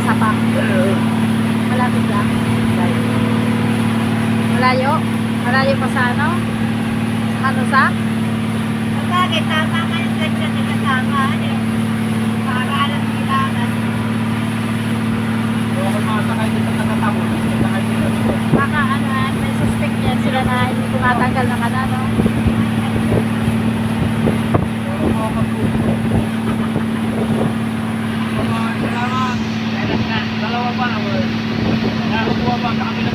Isa pa. Malapit lang. Malayo? Malayo pa sa ano? Ano sa? Bakit tama ka yung ganda na kasama? Para alam kailangan. Kung ako makasakay dito sa katapos, sakay dito. Baka ano yan, may suspect yan sila na hindi tumatanggal ng ano. Pero mga pagkukulo. Salamat. Dalawa pa na, word. Nakukuha pa sa kabila